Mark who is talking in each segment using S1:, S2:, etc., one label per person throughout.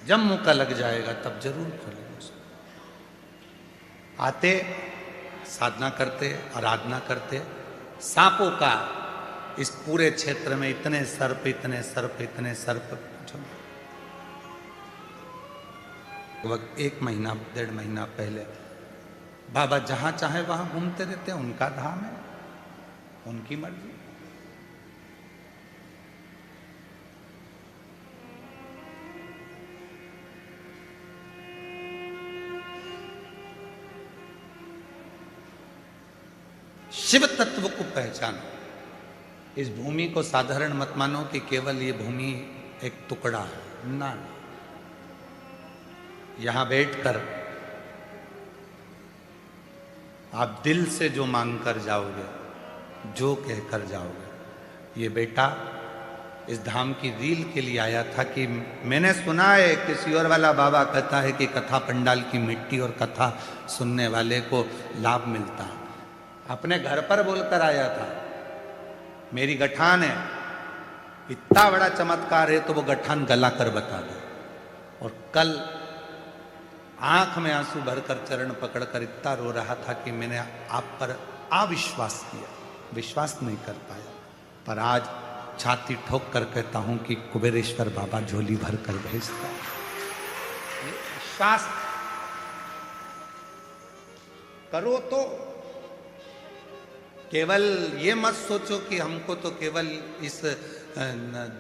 S1: जब मौका लग जाएगा तब जरूर खोलेंगे उसको। आते, साधना करते, आराधना करते, सांपों का इस पूरे क्षेत्र में इतने सर्प, इतने सर्प, इतने सर्प। वक्त 1 महीना 1.5 महीना पहले बाबा जहां चाहे वहां घूमते रहते हैं, उनका धाम है, उनकी मर्जी। शिव तत्व को पहचानो। इस भूमि को साधारण मत मानो कि केवल ये भूमि एक टुकड़ा है, ना। यहां बैठकर आप दिल से जो मांग कर जाओगे, जो कहकर जाओगे। ये बेटा इस धाम की रील के लिए आया था कि मैंने सुना है किसी और वाला बाबा कहता है कि कथा पंडाल की मिट्टी और कथा सुनने वाले को लाभ मिलता है। अपने घर पर बोलकर आया था, मेरी गठान है, इतना बड़ा चमत्कार है तो वो गठान गला कर बता दो। और कल आंख में आंसू भरकर चरण पकड़कर इतना रो रहा था कि मैंने आप पर अविश्वास किया, विश्वास नहीं कर पाया। पर आज छाती ठोक कर कहता हूं कि कुबेरेश्वर बाबा झोली भर कर भेजता है। विश्वास करो तो केवल ये मत सोचो कि हमको तो केवल इस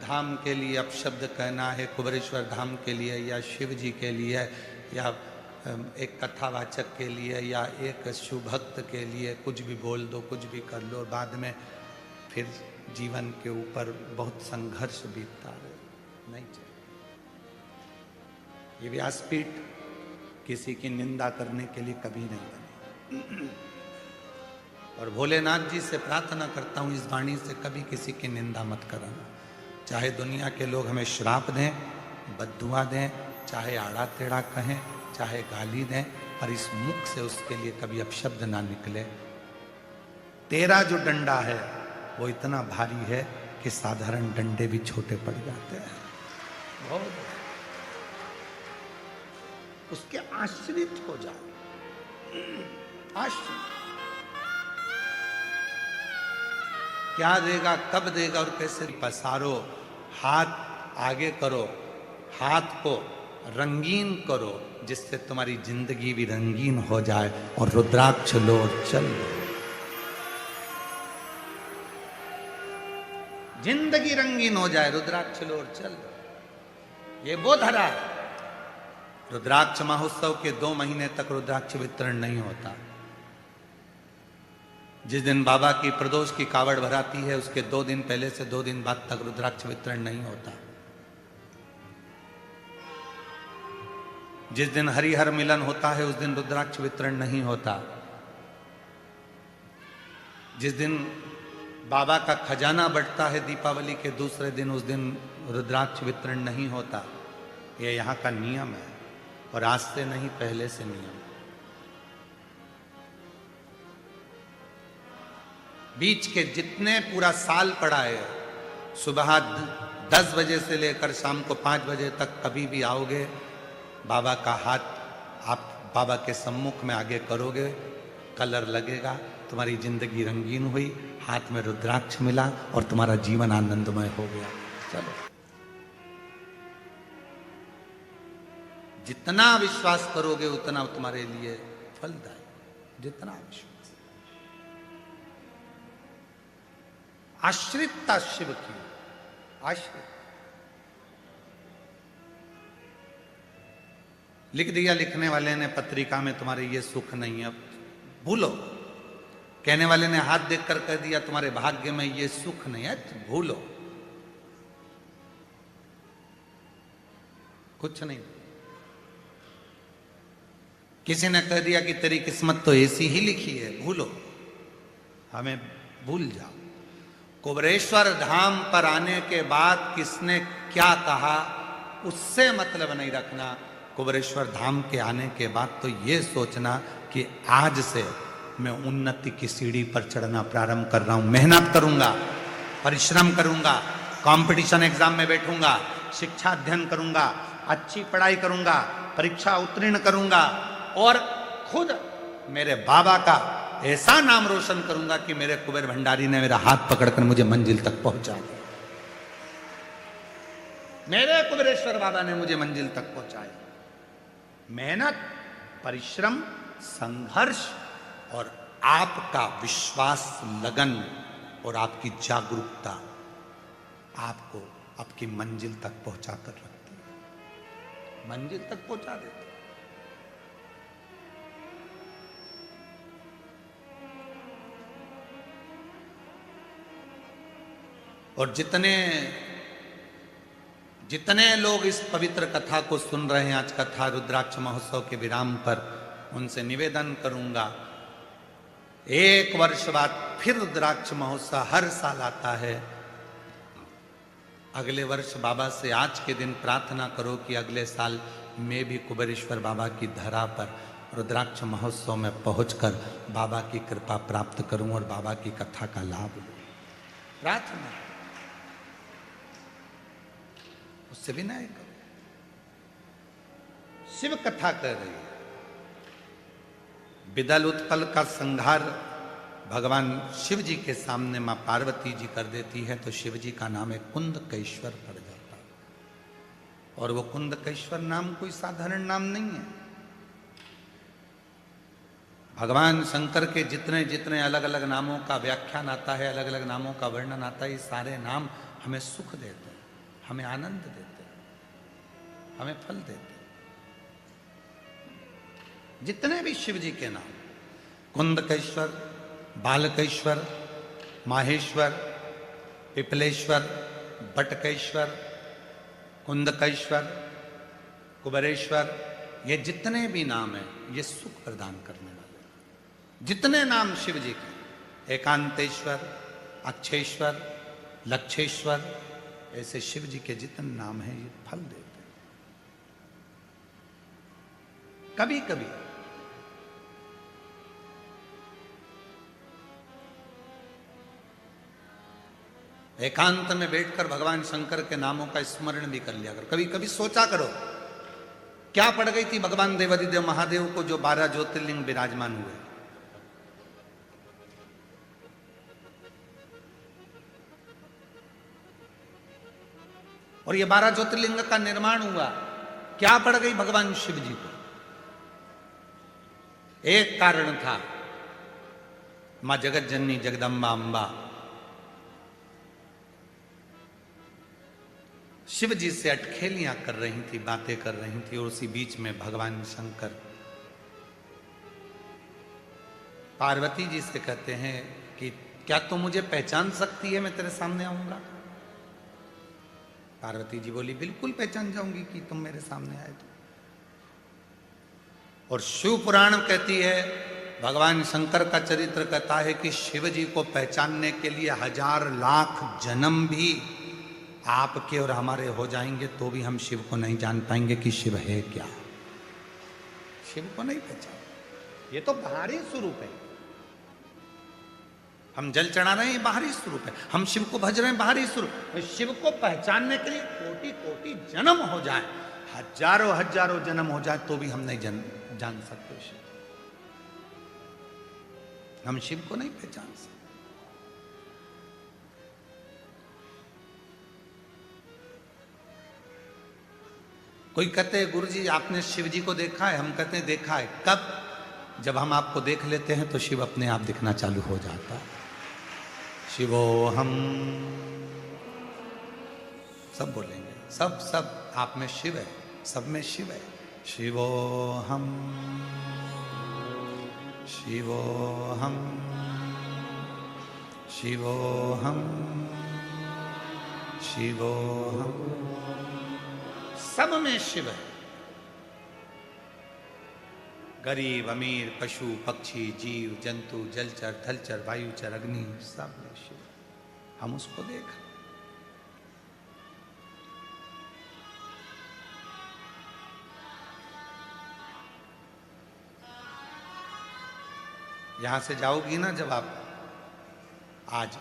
S1: धाम के लिए अपशब्द कहना है, कुबेरेश्वर धाम के लिए या शिव जी के लिए या एक कथावाचक के लिए या एक शिव भक्त के लिए कुछ भी बोल दो, कुछ भी कर लो, बाद में फिर जीवन के ऊपर बहुत संघर्ष बीतता है। नहीं चाहिए। ये व्यासपीठ किसी की निंदा करने के लिए कभी नहीं बनी। और भोलेनाथ जी से प्रार्थना करता हूं इस वाणी से कभी किसी की निंदा मत करना। चाहे दुनिया के लोग हमें श्राप दें, बद्दुआ दें, चाहे आड़ा टेढ़ा कहें, चाहे गाली दें, पर इस मुख से उसके लिए कभी अपशब्द ना निकले। तेरा जो डंडा है वो इतना भारी है कि साधारण डंडे भी छोटे पड़ जाते हैं। बहुत उसके आश्रित हो जाओ। आश्रित क्या देगा, कब देगा और कैसे पसारो। हाथ आगे करो, हाथ को रंगीन करो जिससे तुम्हारी जिंदगी भी रंगीन हो जाए। और रुद्राक्ष लो और चल लो, जिंदगी रंगीन हो जाए। रुद्राक्ष लो और चल लो। ये वो धरा है। रुद्राक्ष महोत्सव के 2 महीने तक रुद्राक्ष वितरण नहीं होता। जिस दिन बाबा की प्रदोष की कावड़ भराती है उसके 2 दिन पहले से 2 दिन बाद तक रुद्राक्ष वितरण नहीं होता। जिस दिन हरिहर मिलन होता है उस दिन रुद्राक्ष वितरण नहीं होता। जिस दिन बाबा का खजाना बढ़ता है दीपावली के दूसरे दिन, उस दिन रुद्राक्ष वितरण नहीं होता। यह यहाँ का नियम है और आज से नहीं, पहले से नियम। बीच के जितने पूरा साल पड़ा है, सुबह 10 बजे से लेकर शाम को 5 बजे तक कभी भी आओगे, बाबा का हाथ आप बाबा के सम्मुख में आगे करोगे, कलर लगेगा, तुम्हारी जिंदगी रंगीन हुई, हाथ में रुद्राक्ष मिला और तुम्हारा जीवन आनंदमय हो गया। चलो, जितना विश्वास करोगे उतना तुम्हारे लिए फलदायी। जितना विश्वास, आश्रितता शिव की, आश्रित। लिख दिया लिखने वाले ने पत्रिका में तुम्हारे ये सुख नहीं है, भूलो। कहने वाले ने हाथ देखकर कह दिया तुम्हारे भाग्य में ये सुख नहीं है, भूलो। कुछ नहीं। किसी ने कह दिया कि तेरी किस्मत तो ऐसी ही लिखी है, भूलो। हमें भूल जाओ। कुबेरेश्वर धाम पर आने के बाद किसने क्या कहा उससे मतलब नहीं रखना। कुबेरेश्वर धाम के आने के बाद तो ये सोचना कि आज से मैं उन्नति की सीढ़ी पर चढ़ना प्रारंभ कर रहा हूं। मेहनत करूंगा, परिश्रम करूंगा, कंपटीशन एग्जाम में बैठूंगा, शिक्षा अध्ययन करूंगा, अच्छी पढ़ाई करूंगा, परीक्षा उत्तीर्ण करूंगा और खुद मेरे बाबा का ऐसा नाम रोशन करूंगा कि मेरे कुबेर भंडारी ने मेरा हाथ पकड़कर मुझे मंजिल तक पहुंचा दिया। मेरे कुबेरेश्वर बाबा ने मुझे मंजिल तक पहुंचाया। मेहनत, परिश्रम, संघर्ष और आपका विश्वास, लगन और आपकी जागरूकता आपको आपकी मंजिल तक पहुंचा कर रखती है, मंजिल तक पहुंचा देती है। और जितने लोग इस पवित्र कथा को सुन रहे हैं, आज कथा रुद्राक्ष महोत्सव के विराम पर, उनसे निवेदन करूंगा, एक वर्ष बाद फिर रुद्राक्ष महोत्सव हर साल आता है। अगले वर्ष बाबा से आज के दिन प्रार्थना करो कि अगले साल मैं भी कुबेरेश्वर बाबा की धरा पर रुद्राक्ष महोत्सव में पहुंचकर बाबा की कृपा प्राप्त करूं और बाबा की कथा का लाभ लूं। प्रार्थना उससे भी नहीं करो। शिव कथा कर रही है। बिदल उत्पल का संहार भगवान शिव जी के सामने मां पार्वती जी कर देती है तो शिव जी का नाम है कुंदकेश्वर पड़ जाता है। और वो कुंदकेश्वर नाम कोई साधारण नाम नहीं है। भगवान शंकर के जितने जितने अलग अलग नामों का व्याख्यान आता है, अलग अलग नामों का वर्णन आता है, ये सारे नाम हमें सुख देते हैं, हमें आनंद देते हैं, हमें फल देते हैं। जितने भी शिव जी के नाम, कुंदकेश्वर, बालकेश्वर, माहेश्वर, पिपलेश्वर, बटकेश्वर, कुंदकेश्वर, कुबेरेश्वर, ये जितने भी नाम हैं ये सुख प्रदान करने वाले हैं। जितने नाम शिव जी के, एकांतेश्वर, अक्षेश्वर, लक्षेश्वर, ऐसे शिव जी के जितने नाम हैं ये फल देते हैं। कभी कभी एकांत में बैठकर भगवान शंकर के नामों का स्मरण भी कर लिया करो। कभी कभी सोचा करो क्या पड़ गई थी भगवान देवादिदेव महादेव को जो 12 ज्योतिर्लिंग विराजमान हुए। और ये 12 ज्योतिर्लिंग का निर्माण हुआ, क्या पड़ गई भगवान शिव जी को? एक कारण था, मां जगत जननी जगदम्बा अंबा शिव जी से अटखेलियां कर रही थी, बातें कर रही थी। और उसी बीच में भगवान शंकर पार्वती जी से कहते हैं कि क्या तुम मुझे पहचान सकती है, मैं तेरे सामने आऊंगा? पार्वती जी बोली बिल्कुल पहचान जाऊंगी कि तुम मेरे सामने आए तो। और शिव पुराण कहती है, भगवान शंकर का चरित्र कहता है कि शिव जी को पहचानने के लिए 1000 लाख जन्म भी आपके और हमारे हो जाएंगे तो भी हम शिव को नहीं जान पाएंगे कि शिव है क्या। शिव को नहीं पहचान। ये तो बाहरी स्वरूप है। हम जल चढ़ा रहे हैं, ये बाहरी स्वरूप है। हम शिव को भज रहे हैं, बाहरी स्वरूप। शिव को पहचानने के लिए कोटि कोटि जन्म हो जाए, हजारों हजारों जन्म हो जाए तो भी हम नहीं जान सकते शिव। हम शिव को नहीं पहचान सकते। कोई कहते हैं गुरु जी आपने शिव जी को देखा है? हम कहते हैं देखा है। कब? जब हम आपको देख लेते हैं तो शिव अपने आप दिखना चालू हो जाता है। शिवो हम सब बोलेंगे, सब सब आप में शिव है, सब में शिव है। शिवो हम, शिवो हम, शिवो हम, शिवो हम, सब में शिव है। गरीब अमीर, पशु पक्षी, जीव जंतु, जलचर थलचर, वायुचर, अग्नि, सब में शिव। हम उसको देख, यहां से जाओगी ना जब आप आज,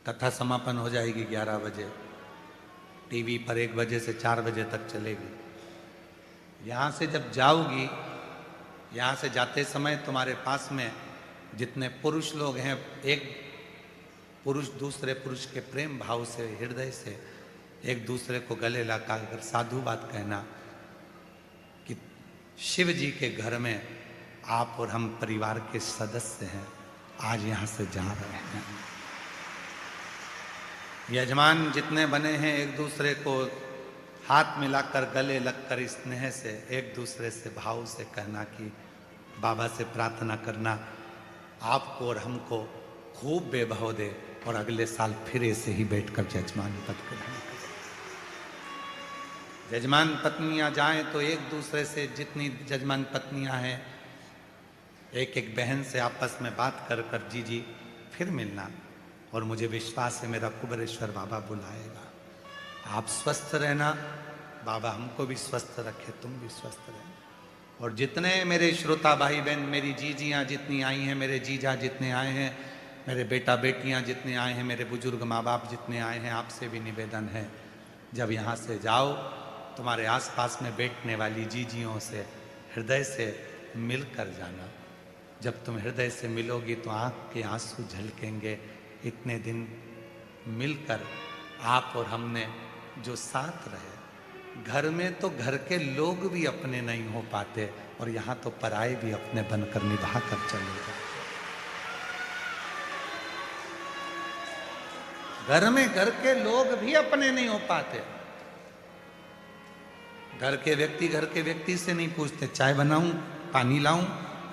S1: कथा समापन हो जाएगी 11 बजे, टीवी पर 1 बजे से 4 बजे तक चलेगी। यहाँ से जब जाओगी, यहाँ से जाते समय तुम्हारे पास में जितने पुरुष लोग हैं, एक पुरुष दूसरे पुरुष के प्रेम भाव से, हृदय से एक दूसरे को गले लगाकर साधु बात कहना कि शिव जी के घर में आप और हम परिवार के सदस्य हैं, आज यहाँ से जा रहे हैं। यजमान जितने बने हैं एक दूसरे को हाथ मिलाकर गले लगकर स्नेह से एक दूसरे से भाव से कहना कि बाबा से प्रार्थना करना आपको और हमको खूब बेभाव दे और अगले साल फिर ऐसे ही बैठकर जजमान पद ग्रहण करें। जजमान पत्नियां जाएं तो एक दूसरे से, जितनी जजमान पत्नियां हैं, एक एक बहन से आपस में बात कर कर जी फिर मिलना। और मुझे विश्वास है मेरा कुबेरेश्वर बाबा बुलाएगा। आप स्वस्थ रहना, बाबा हमको भी स्वस्थ रखे, तुम भी स्वस्थ रहना। और जितने मेरे श्रोता भाई बहन, मेरी जीजियाँ जितनी आई हैं, मेरे जीजा जितने आए हैं, मेरे बेटा बेटियाँ जितने आए हैं, मेरे बुजुर्ग माँ बाप जितने आए हैं, आपसे भी निवेदन है जब यहाँ से जाओ तुम्हारे आसपास में बैठने वाली जीजियों से हृदय से मिलकर जाना। जब तुम हृदय से मिलोगी तो आँख के आंसू झलकेंगे। इतने दिन मिलकर आप और हमने जो साथ रहे, घर में तो घर के लोग भी अपने नहीं हो पाते और यहाँ तो पराए भी अपने बनकर निभा कर चले गए। घर में घर के लोग भी अपने नहीं हो पाते। घर के व्यक्ति से नहीं पूछते चाय बनाऊं, पानी लाऊं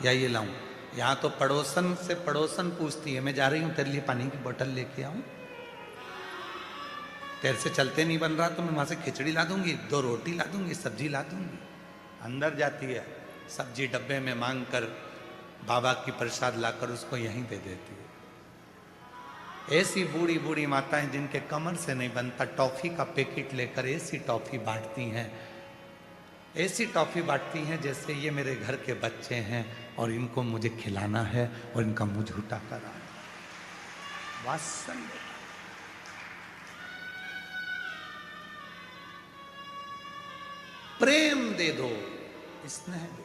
S1: या ये लाऊं। यहाँ तो पड़ोसन से पड़ोसन पूछती है, मैं जा रही हूं तेरे लिए पानी की बोतल लेके आऊं, तेरे से चलते नहीं बन रहा तो मैं वहां से खिचड़ी ला दूंगी, 2 रोटी ला दूंगी, सब्जी ला दूंगी। अंदर जाती है, सब्जी डब्बे में मांग कर बाबा की प्रसाद लाकर उसको यहीं दे देती है। ऐसी बूढ़ी बूढ़ी माताएं जिनके कमर से नहीं बनता, टॉफी का पैकेट लेकर ऐसी टॉफी बांटती हैं, ऐसी टॉफी बांटती हैं जैसे ये मेरे घर के बच्चे हैं और इनको मुझे खिलाना है और इनका मुंह झूठा कराना। वात्सल्य, प्रेम दे दो, स्नेह दे दो।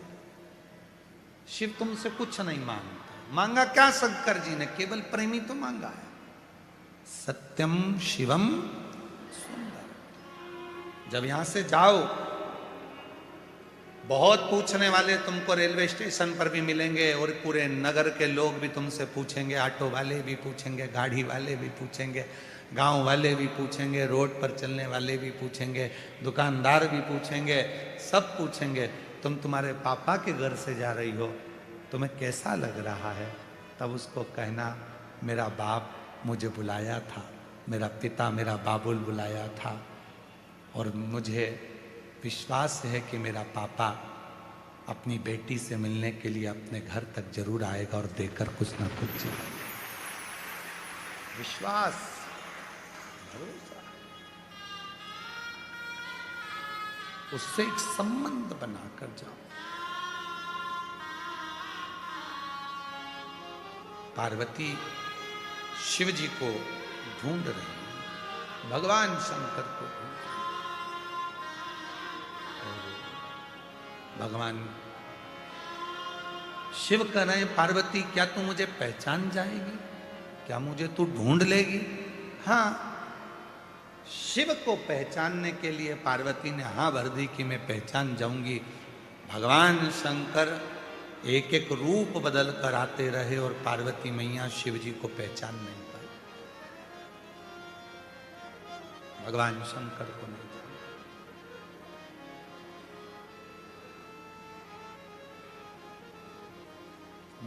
S1: शिव तुमसे कुछ नहीं मांगता। मांगा क्या शंकर जी ने? केवल प्रेमी तो मांगा है। सत्यम शिवम सुंदर। जब यहां से जाओ, बहुत पूछने वाले तुमको रेलवे स्टेशन पर भी मिलेंगे और पूरे नगर के लोग भी तुमसे पूछेंगे, ऑटो वाले भी पूछेंगे, गाड़ी वाले भी पूछेंगे, गांव वाले भी पूछेंगे, रोड पर चलने वाले भी पूछेंगे, दुकानदार भी पूछेंगे, सब पूछेंगे तुम्हारे पापा के घर से जा रही हो, तुम्हें कैसा लग रहा है? तब उसको कहना मेरा बाप मुझे बुलाया था, मेरा पिता मेरा बाबुल बुलाया था और मुझे विश्वास है कि मेरा पापा अपनी बेटी से मिलने के लिए अपने घर तक जरूर आएगा और देकर कुछ ना कुछ जाएगा। विश्वास, भरोसा, उससे एक संबंध बनाकर जाओ। पार्वती शिव जी को ढूंढ रही है, भगवान शंकर को ढूंढ रही है। भगवान शिव कह रहे हैं, पार्वती क्या तू मुझे पहचान जाएगी? क्या मुझे तू ढूंढ लेगी? हाँ, शिव को पहचानने के लिए पार्वती ने हाँ भर दी कि मैं पहचान जाऊंगी। भगवान शंकर एक एक रूप बदल कर आते रहे और पार्वती मैया शिव जी को पहचान नहीं पाई। भगवान शंकर को नहीं जाना।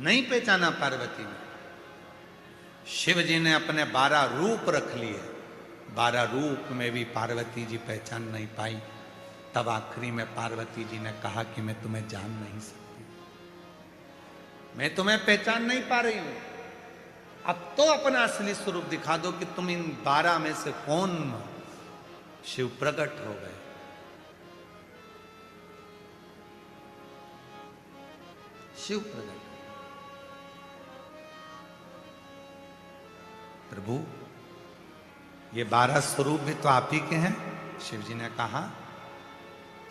S1: नहीं पहचाना पार्वती ने। शिव जी ने अपने 12 रूप रख लिए, 12 रूप में भी पार्वती जी पहचान नहीं पाई। तब आखिरी में पार्वती जी ने कहा कि मैं तुम्हें जान नहीं सकती, मैं तुम्हें पहचान नहीं पा रही हूं। अब तो अपना असली स्वरूप दिखा दो कि तुम इन 12 में से कौन हो। शिव प्रकट हो गए। शिव प्रकट, प्रभु ये 12 स्वरूप भी तो आप ही के हैं। शिव जी ने कहा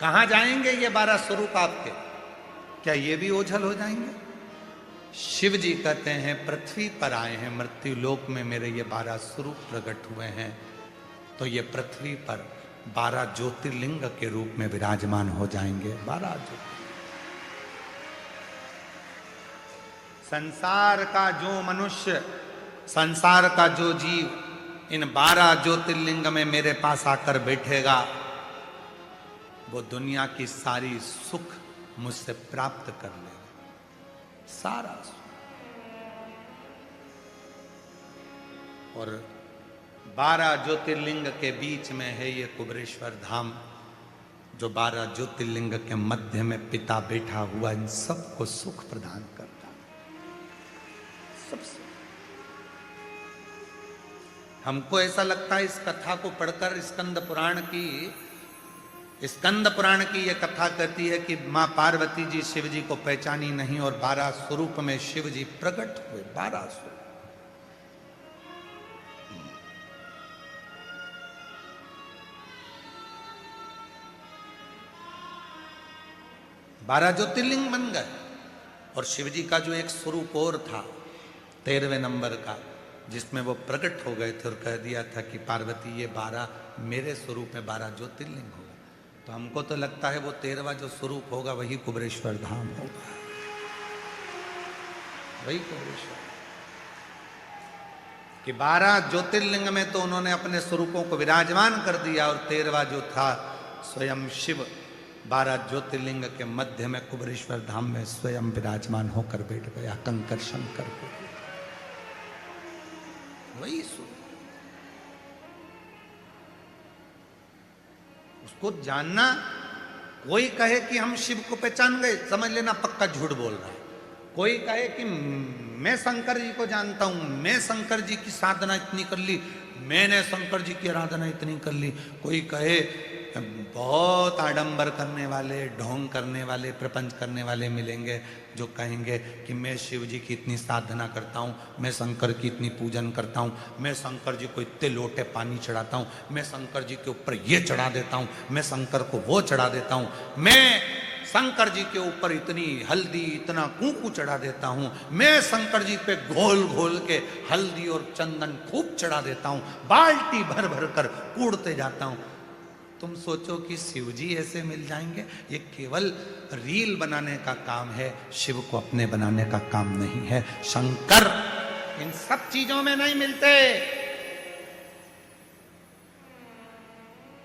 S1: कहां जाएंगे ये 12 स्वरूप आपके, क्या ये भी ओझल हो जाएंगे? शिव जी कहते हैं पृथ्वी पर आए हैं, मृत्यु लोक में मेरे ये 12 स्वरूप प्रकट हुए हैं, तो ये पृथ्वी पर 12 ज्योतिर्लिंग के रूप में विराजमान हो जाएंगे। 12 ज्योतिर्लिंग। संसार का जो मनुष्य, संसार का जो जीव इन 12 ज्योतिर्लिंग में मेरे पास आकर बैठेगा, वो दुनिया की सारी सुख मुझसे प्राप्त कर लेगा, सारा सुख। और 12 ज्योतिर्लिंग के बीच में है ये कुबेरेश्वर धाम, जो 12 ज्योतिर्लिंग के मध्य में पिता बैठा हुआ इन सबको सुख प्रदान करता है, सबसे। हमको ऐसा लगता है इस कथा को पढ़कर, स्कंद पुराण की यह कथा कहती है कि मां पार्वती जी शिव जी को पहचानी नहीं और 12 स्वरूप में शिव जी प्रकट हुए। 12 स्वरूप, 12 ज्योतिर्लिंग बन गए। और शिव जी का जो एक स्वरूप और था 13वें नंबर का, जिसमें वो प्रकट हो गए थे और कह दिया था कि पार्वती ये 12 मेरे स्वरूप में 12 ज्योतिर्लिंग होगा। तो हमको तो लगता है वो 13वां जो स्वरूप होगा वही कुबेरेश्वर धाम होगा, वही कुबेरेश्वर। कि 12 ज्योतिर्लिंग में तो उन्होंने अपने स्वरूपों को विराजमान कर दिया, और 13वां जो था स्वयं शिव 12 ज्योतिर्लिंग के मध्य में कुबेरेश्वर धाम में स्वयं विराजमान होकर बैठ गया, कंकर शंकर को। वही स्वरूप, उसको जानना। कोई कहे कि हम शिव को पहचान गए, समझ लेना पक्का झूठ बोल रहा है। कोई कहे कि मैं शंकर जी को जानता हूं, मैं शंकर जी की साधना इतनी कर ली, मैंने शंकर जी की आराधना इतनी कर ली। कोई कहे, बहुत आडंबर करने वाले, ढोंग करने वाले, प्रपंच करने वाले मिलेंगे जो कहेंगे कि मैं शिव जी की इतनी साधना करता हूँ, मैं शंकर की इतनी पूजन करता हूँ, मैं शंकर जी को इतने लोटे पानी चढ़ाता हूँ, मैं शंकर जी के ऊपर ये चढ़ा देता हूँ, मैं शंकर को वो चढ़ा देता हूँ, मैं शंकर जी के ऊपर इतनी हल्दी, इतना कुंकू चढ़ा देता हूँ, मैं शंकर जी पे घोल घोल के हल्दी और चंदन खूब चढ़ा देता हूँ, बाल्टी भर भर कर कूड़ते जाता हूँ। तुम सोचो कि शिव जी ऐसे मिल जाएंगे? ये केवल रील बनाने का काम है, शिव को अपने बनाने का काम नहीं है। शंकर इन सब चीजों में नहीं मिलते,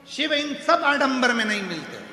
S1: शिव इन सब आडंबर में नहीं मिलते।